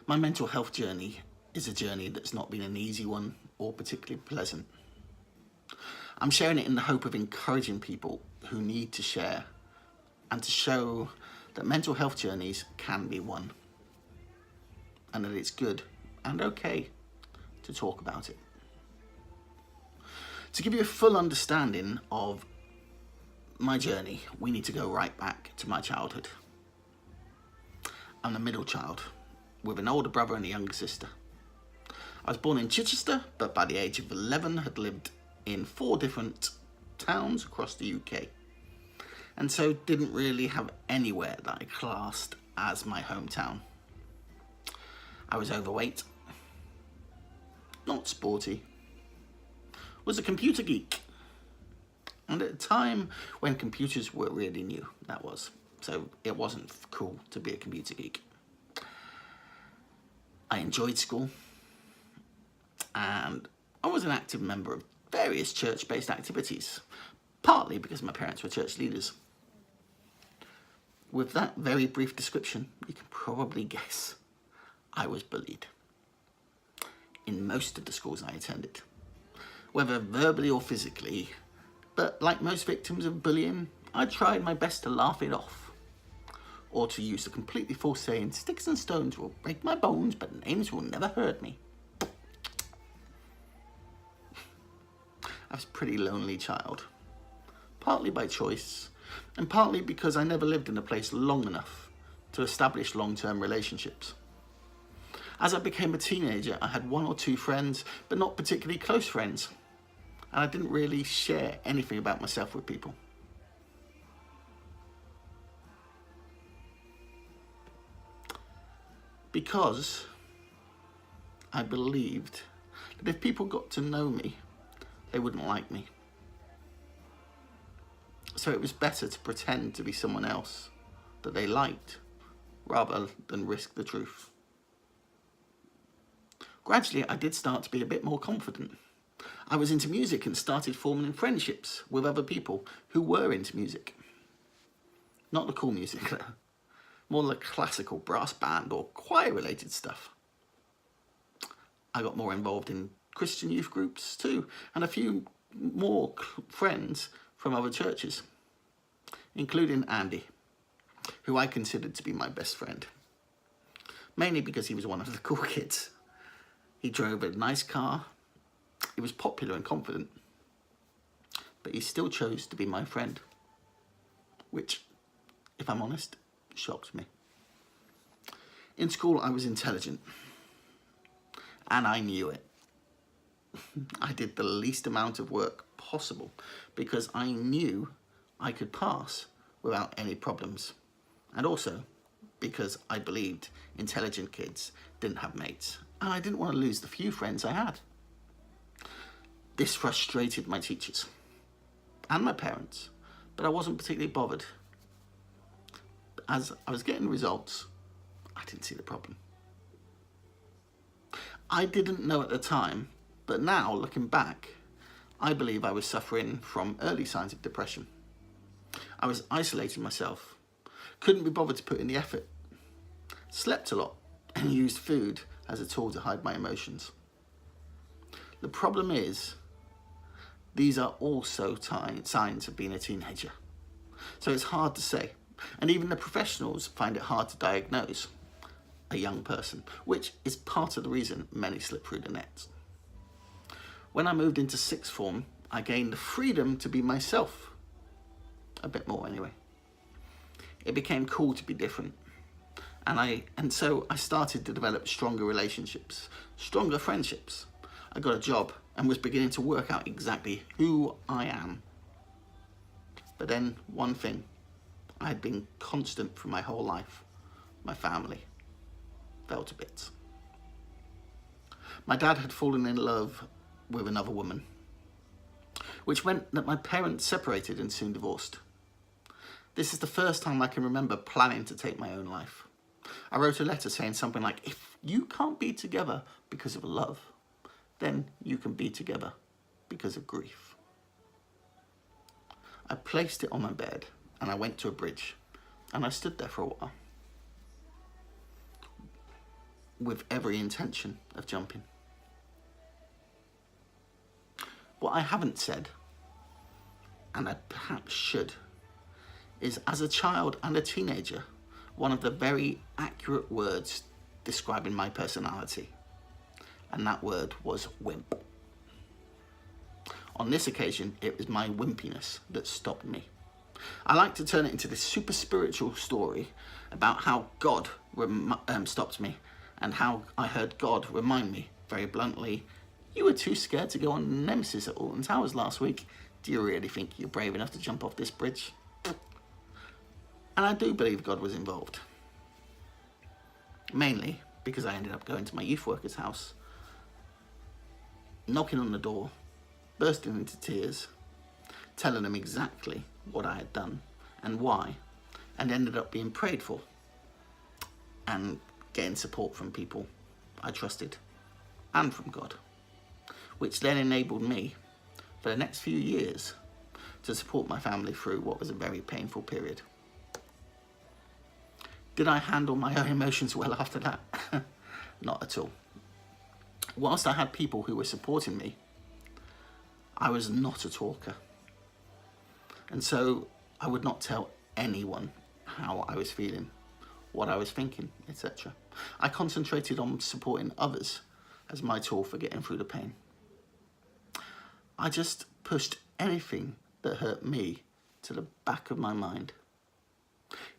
My mental health journey is a journey that's not been an easy one or particularly pleasant. I'm sharing it in the hope of encouraging people who need to share and to show that mental health journeys can be one and that it's good and okay to talk about it. To give you a full understanding of my journey, we need to go right back to my childhood. I'm the middle child, with an older brother and a younger sister. I was born in Chichester, but by the age of 11 had lived in 4 different towns across the UK, and so didn't really have anywhere that I classed as my hometown. I was overweight, not sporty, was a computer geek, and at a time when computers were really new, that was. So it wasn't cool to be a computer geek. I enjoyed school, and I was an active member of various church-based activities, partly because my parents were church leaders. With that very brief description, you can probably guess I was bullied in most of the schools I attended, whether verbally or physically, but like most victims of bullying, I tried my best to laugh it off. Or to use the completely false saying, sticks and stones will break my bones, but names will never hurt me. I was a pretty lonely child, partly by choice, and partly because I never lived in a place long enough to establish long-term relationships. As I became a teenager, I had 1 or 2 friends, but not particularly close friends, and I didn't really share anything about myself with people. Because I believed that if people got to know me, they wouldn't like me. So it was better to pretend to be someone else that they liked, rather than risk the truth. Gradually, I did start to be a bit more confident. I was into music and started forming friendships with other people who were into music. Not the cool music, more like classical brass band or choir related stuff. I got more involved in Christian youth groups too, and a few more friends from other churches, including Andy, who I considered to be my best friend, mainly because he was one of the cool kids. He drove a nice car, he was popular and confident, but he still chose to be my friend, which, if I'm honest, shocked me. In school, I was intelligent, and I knew it. I did the least amount of work possible because I knew I could pass without any problems, and also because I believed intelligent kids didn't have mates, and I didn't want to lose the few friends I had. This frustrated my teachers and my parents, but I wasn't particularly bothered. As I was getting results, I didn't see the problem. I didn't know at the time, but now, looking back, I believe I was suffering from early signs of depression. I was isolating myself, couldn't be bothered to put in the effort, slept a lot, and used food as a tool to hide my emotions. The problem is, these are also signs of being a teenager, so it's hard to say. And even the professionals find it hard to diagnose a young person, which is part of the reason many slip through the nets. When I moved into 6th form, I gained the freedom to be myself. A bit more anyway. It became cool to be different. And so I started to develop stronger relationships, stronger friendships. I got a job and was beginning to work out exactly who I am. But then one thing, I had been constant for my whole life. My family fell to bits. My dad had fallen in love with another woman, which meant that my parents separated and soon divorced. This is the first time I can remember planning to take my own life. I wrote a letter saying something like, if you can't be together because of love, then you can be together because of grief. I placed it on my bed and I went to a bridge and I stood there for a while. with every intention of jumping. What I haven't said, and I perhaps should, is as a child and a teenager, one of the very accurate words describing my personality, and that word was wimp. On this occasion, it was my wimpiness that stopped me. I like to turn it into this super spiritual story about how God stopped me, and how I heard God remind me very bluntly, "You were too scared to go on Nemesis at Alton Towers last week. Do you really think you're brave enough to jump off this bridge?" And I do believe God was involved. Mainly because I ended up going to my youth worker's house, knocking on the door, bursting into tears, telling them exactly what I had done and why, and ended up being prayed for and getting support from people I trusted and from God, which then enabled me for the next few years to support my family through what was a very painful period. Did I handle my own emotions well after that? Not at all. Whilst I had people who were supporting me, I was not a talker. And so I would not tell anyone how I was feeling, what I was thinking, etc. I concentrated on supporting others as my tool for getting through the pain. I just pushed anything that hurt me to the back of my mind,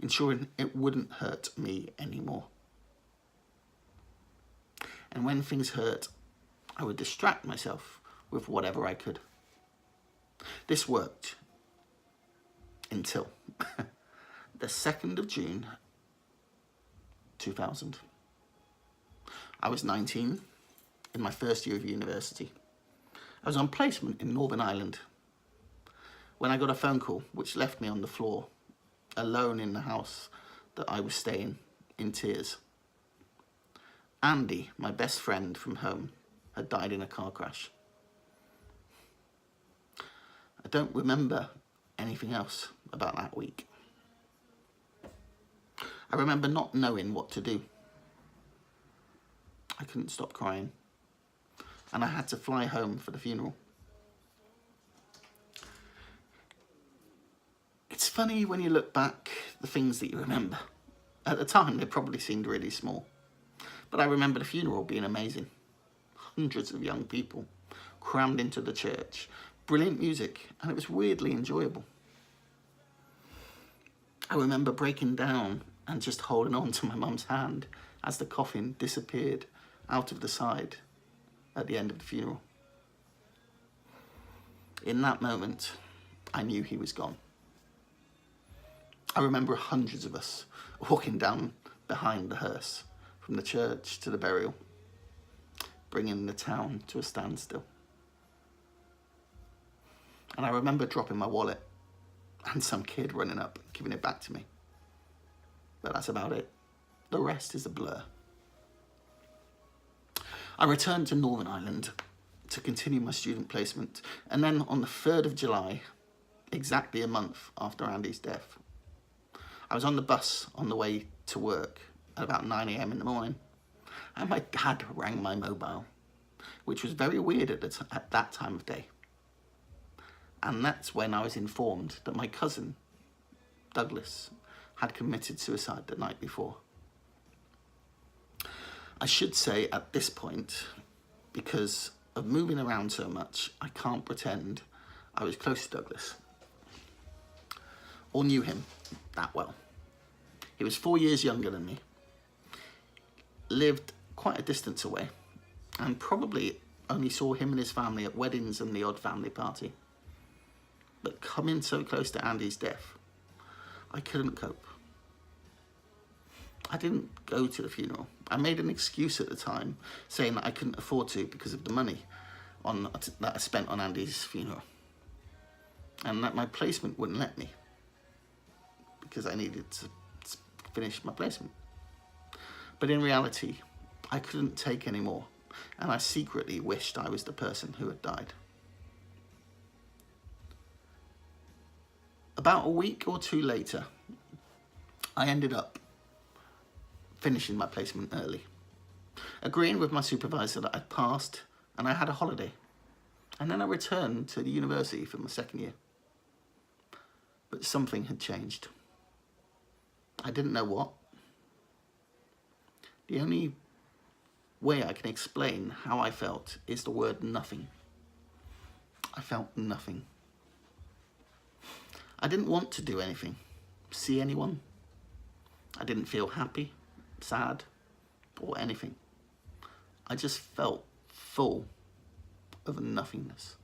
ensuring it wouldn't hurt me anymore. And when things hurt, I would distract myself with whatever I could. This worked until the 2nd of June 2000. I was 19, in my first year of university. I was on placement in Northern Ireland when I got a phone call which left me on the floor, alone in the house that I was staying, in tears. Andy, my best friend from home, had died in a car crash. I don't remember anything else about that week. I remember not knowing what to do. I couldn't stop crying, and I had to fly home for the funeral. It's funny when you look back, the things that you remember. At the time, they probably seemed really small. But I remember the funeral being amazing. Hundreds of young people crammed into the church, brilliant music, and it was weirdly enjoyable. I remember breaking down and just holding on to my mum's hand as the coffin disappeared out of the side at the end of the funeral. In that moment, I knew he was gone. I remember hundreds of us walking down behind the hearse, from the church to the burial, bringing the town to a standstill. And I remember dropping my wallet and some kid running up and giving it back to me. But that's about it. The rest is a blur. I returned to Northern Ireland to continue my student placement, and then on the 3rd of July, exactly a month after Andy's death, I was on the bus on the way to work at about 9 a.m. in the morning, and my dad rang my mobile, which was very weird at that time of day. And that's when I was informed that my cousin, Douglas, had committed suicide the night before. I should say at this point, because of moving around so much, I can't pretend I was close to Douglas or knew him that well. He was 4 years younger than me, lived quite a distance away, and probably only saw him and his family at weddings and the odd family party. But coming so close to Andy's death, I couldn't cope. I didn't go to the funeral. I made an excuse at the time, saying that I couldn't afford to because of the money that I spent on Andy's funeral, and that my placement wouldn't let me because I needed to finish my placement. But in reality, I couldn't take any more, and I secretly wished I was the person who had died. About a week or two later, I ended up finishing my placement early. agreeing with my supervisor that I'd passed and I had a holiday. And then I returned to the university for my second year. But something had changed. I didn't know what. The only way I can explain how I felt is the word nothing. I felt nothing. I didn't want to do anything, see anyone. I didn't feel happy, sad, or anything. I just felt full of nothingness.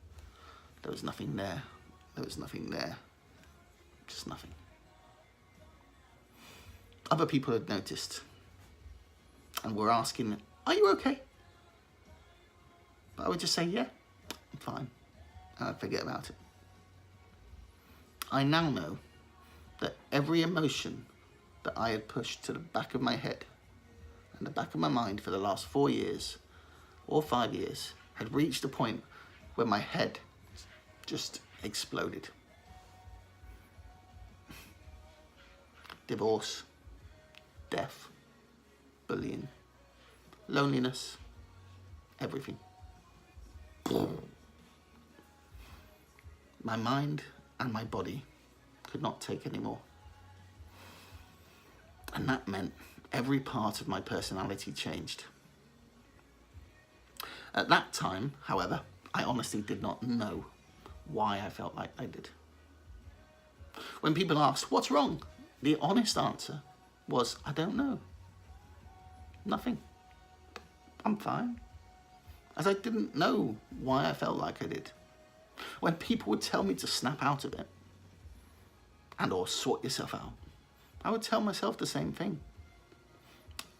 There was nothing there. There was nothing there. Just nothing. Other people had noticed and were asking, "Are you okay?" But I would just say, "Yeah, I'm fine," and I'd forget about it. I now know that every emotion that I had pushed to the back of my head and the back of my mind for the last 4 years or 5 years had reached a point where my head just exploded. Divorce, death, bullying, loneliness, everything. My mind and my body could not take any more. And that meant every part of my personality changed. At that time, however, I honestly did not know why I felt like I did. When people asked, "What's wrong?" the honest answer was, "I don't know. Nothing. I'm fine." As I didn't know why I felt like I did. When people would tell me to snap out of it and or sort yourself out, I would tell myself the same thing.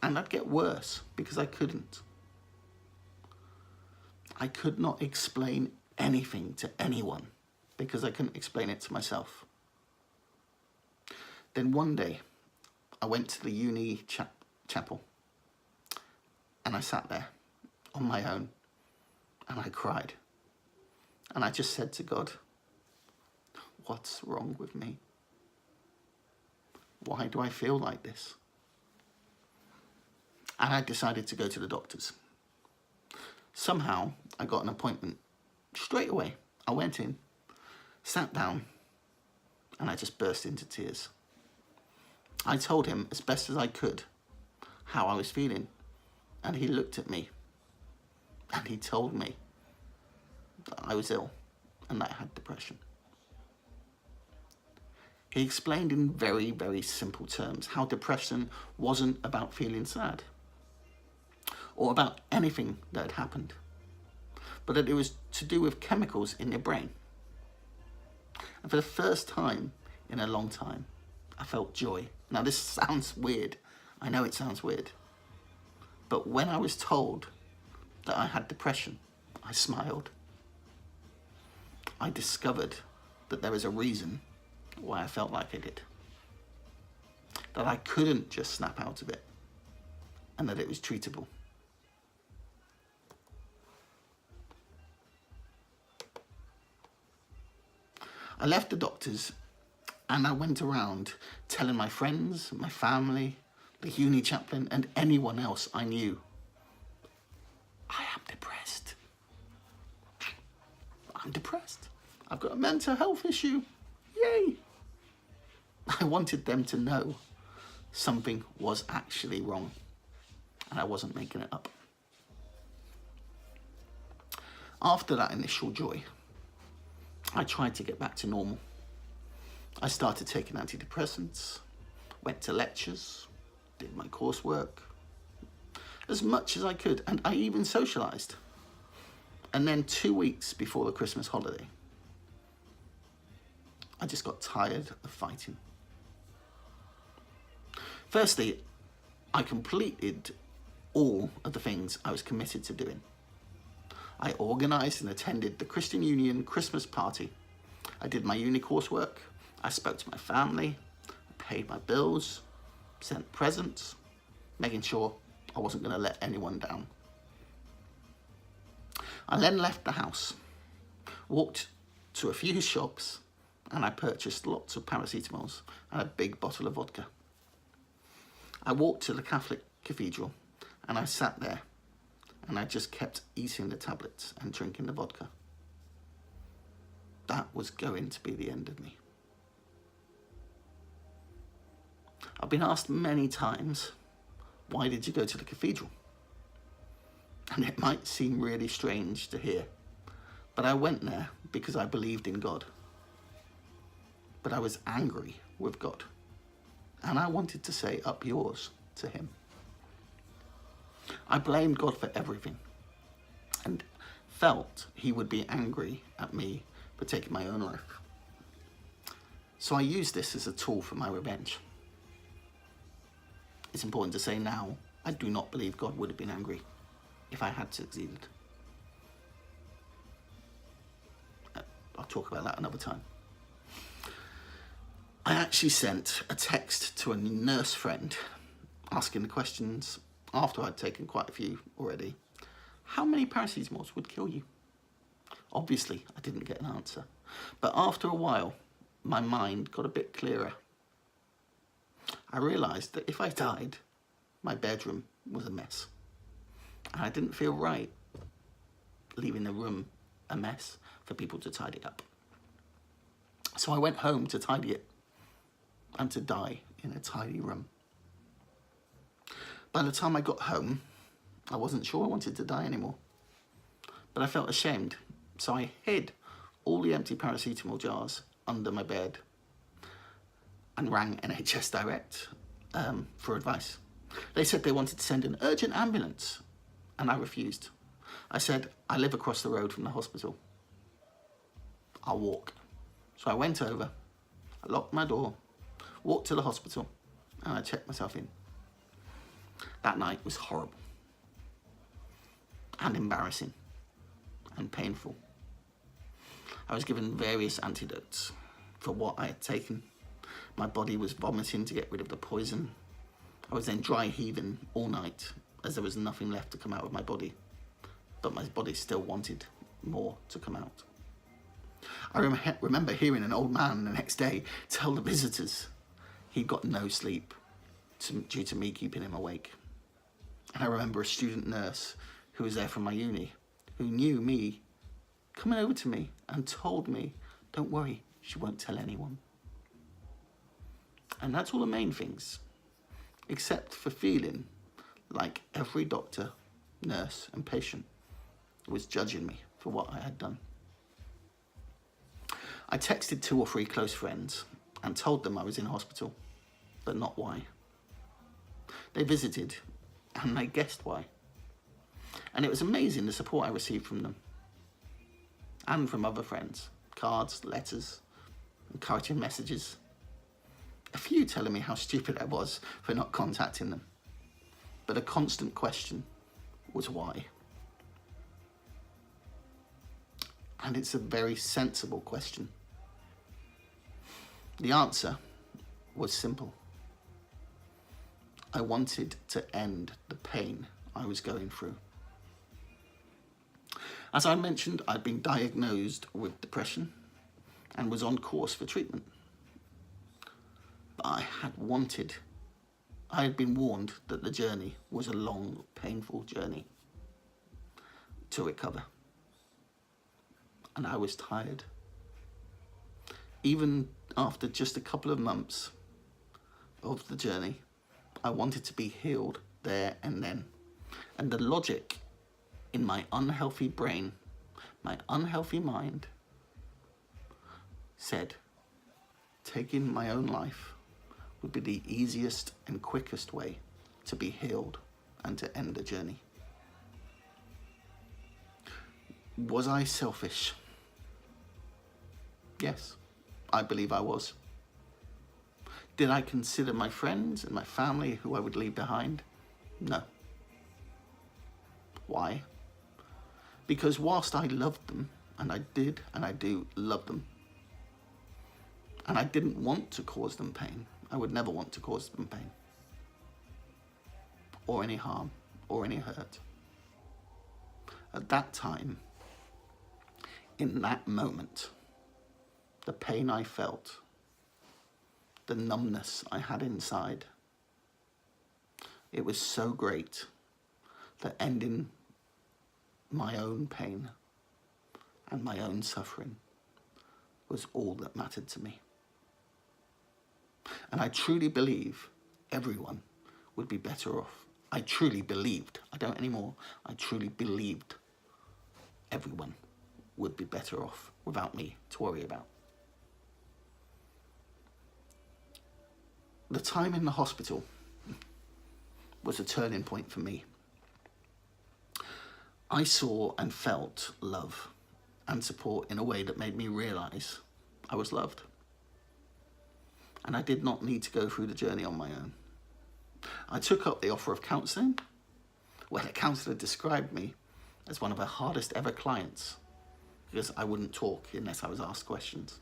And I'd get worse because I couldn't. I could not explain anything to anyone because I couldn't explain it to myself. Then one day, I went to the uni chapel and I sat there on my own and I cried. And I just said to God, "What's wrong with me? Why do I feel like this?" And I decided to go to the doctors. Somehow, I got an appointment straight away. I went in, sat down, and I just burst into tears. I told him as best as I could how I was feeling, and he looked at me, and he told me that I was ill and that I had depression. He explained in very, very simple terms how depression wasn't about feeling sad or about anything that had happened, but that it was to do with chemicals in your brain. And for the first time in a long time, I felt joy. Now this sounds weird. I know it sounds weird. But when I was told that I had depression, I smiled. I discovered that there was a reason why I felt like I did. That I couldn't just snap out of it, and that it was treatable. I left the doctors and I went around telling my friends, my family, the uni chaplain, and anyone else I knew, "I am depressed. I'm depressed. I've got a mental health issue. Yay!" I wanted them to know something was actually wrong and I wasn't making it up. After that initial joy, I tried to get back to normal. I started taking antidepressants, went to lectures, did my coursework, as much as I could, and I even socialised. And then 2 weeks before the Christmas holiday, I just got tired of fighting. Firstly, I completed all of the things I was committed to doing. I organised and attended the Christian Union Christmas party. I did my uni coursework. I spoke to my family. I paid my bills, sent presents, making sure I wasn't going to let anyone down. I then left the house, walked to a few shops, and I purchased lots of paracetamols and a big bottle of vodka. I walked to the Catholic cathedral and I sat there and I just kept eating the tablets and drinking the vodka. That was going to be the end of me. I've been asked many times, why did you go to the cathedral? And it might seem really strange to hear, but I went there because I believed in God. But I was angry with God, and I wanted to say up yours to him. I blamed God for everything and felt he would be angry at me for taking my own life. So I used this as a tool for my revenge. It's important to say now, I do not believe God would have been angry if I had succeeded. I'll talk about that another time. I actually sent a text to a nurse friend asking the questions, after I'd taken quite a few already. How many paracetamols would kill you? Obviously, I didn't get an answer. But after a while, my mind got a bit clearer. I realised that if I died, my bedroom was a mess. And I didn't feel right leaving the room a mess for people to tidy up. So I went home to tidy it and to die in a tidy room. By the time I got home, I wasn't sure I wanted to die anymore, but I felt ashamed, so I hid all the empty paracetamol jars under my bed and rang NHS Direct for advice. They said they wanted to send an urgent ambulance, and I refused. I said, I live across the road from the hospital. I'll walk. So I went over, I locked my door, walked to the hospital, and I checked myself in. That night was horrible and embarrassing and painful. I was given various antidotes for what I had taken. My body was vomiting to get rid of the poison. I was then dry heaving all night as there was nothing left to come out of my body, but my body still wanted more to come out. I remember hearing an old man the next day tell the visitors he'd got no sleep due to me keeping him awake. And I remember a student nurse who was there from my uni, who knew me, coming over to me and told me, don't worry, she won't tell anyone. And that's all the main things, except for feeling like every doctor, nurse and patient was judging me for what I had done. I texted 2 or 3 close friends and told them I was in hospital, but not why. They visited and they guessed why. And it was amazing the support I received from them and from other friends. Cards, letters, encouraging messages. A few telling me how stupid I was for not contacting them. But a constant question was why. And it's a very sensible question. The answer was simple. I wanted to end the pain I was going through. As I mentioned, I'd been diagnosed with depression and was on course for treatment. But I had been warned that the journey was a long, painful journey to recover. And I was tired. Even after just a couple of months of the journey, I wanted to be healed there and then. And the logic in my unhealthy brain, my unhealthy mind, said taking my own life would be the easiest and quickest way to be healed and to end the journey. Was I selfish? Yes, I believe I was. Did I consider my friends and my family who I would leave behind? No. Why? Because whilst I loved them, and I did and I do love them, and I didn't want to cause them pain, I would never want to cause them pain, or any harm, or any hurt. At that time, in that moment, the pain I felt, the numbness I had inside, it was so great that ending my own pain and my own suffering was all that mattered to me. And I truly believe everyone would be better off. I truly believed, I don't anymore, I truly believed everyone would be better off without me to worry about. The time in the hospital was a turning point for me. I saw and felt love and support in a way that made me realise I was loved. And I did not need to go through the journey on my own. I took up the offer of counselling, where the counsellor described me as one of her hardest ever clients because I wouldn't talk unless I was asked questions.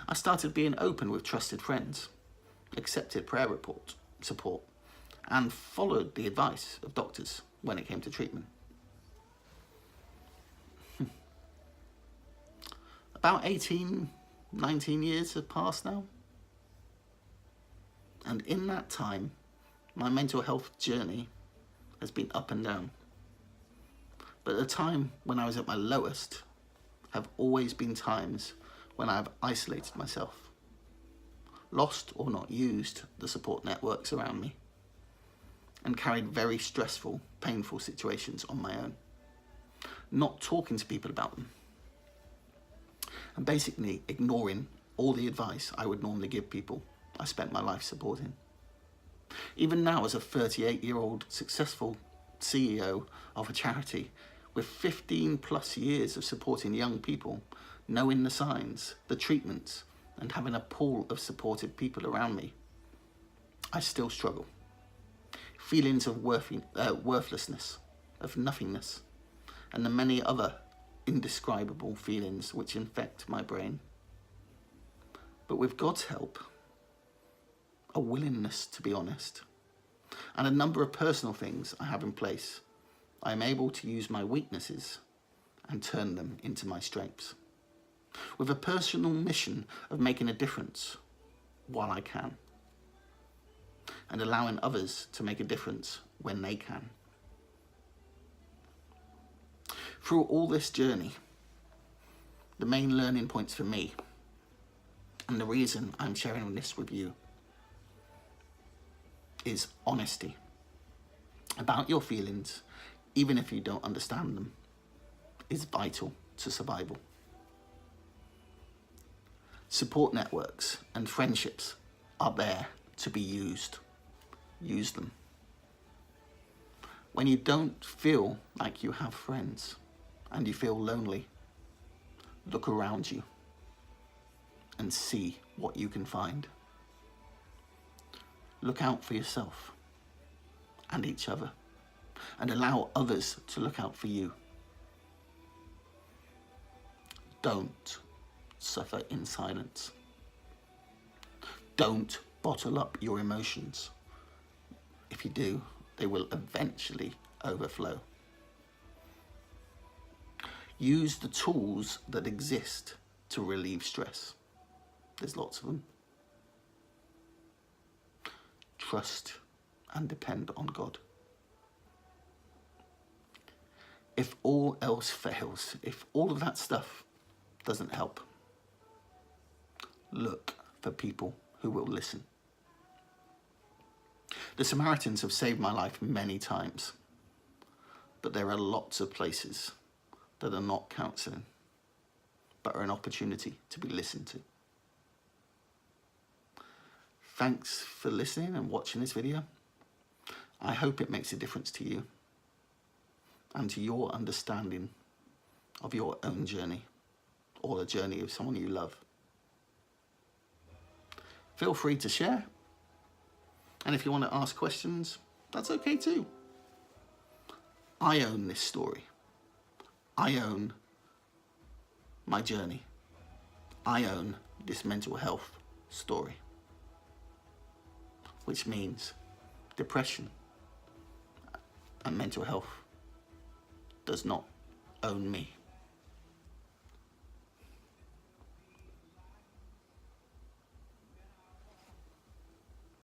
I started being open with trusted friends, accepted prayer support, and followed the advice of doctors when it came to treatment. About 18, 19 years have passed now. And in that time, my mental health journey has been up and down. But the time when I was at my lowest have always been times when I've isolated myself, lost or not used the support networks around me, and carried very stressful, painful situations on my own, not talking to people about them, and basically ignoring all the advice I would normally give people I spent my life supporting. Even now, as a 38-year-old successful CEO of a charity with 15 plus years of supporting young people, knowing the signs, the treatments, and having a pool of supportive people around me, I still struggle. Feelings of worthlessness, of nothingness, and the many other indescribable feelings which infect my brain. But with God's help, a willingness to be honest, and a number of personal things I have in place, I am able to use my weaknesses and turn them into my strengths, with a personal mission of making a difference while I can, and allowing others to make a difference when they can. Through all this journey, the main learning points for me, and the reason I'm sharing this with you, is honesty about your feelings, even if you don't understand them, is vital to survival. Support networks and friendships are there to be used. Use them. When you don't feel like you have friends and you feel lonely, look around you and see what you can find. Look out for yourself and each other, and allow others to look out for you. Don't suffer in silence. Don't bottle up your emotions. If you do, they will eventually overflow. Use the tools that exist to relieve stress. There's lots of them. Trust and depend on God. If all else fails, if all of that stuff doesn't help, look for people who will listen. The Samaritans have saved my life many times, but there are lots of places that are not counselling, but are an opportunity to be listened to. Thanks for listening and watching this video. I hope it makes a difference to you and to your understanding of your own journey or the journey of someone you love. Feel free to share. And if you want to ask questions, that's okay too. I own this story. I own my journey. I own this mental health story. Which means depression and mental health does not own me.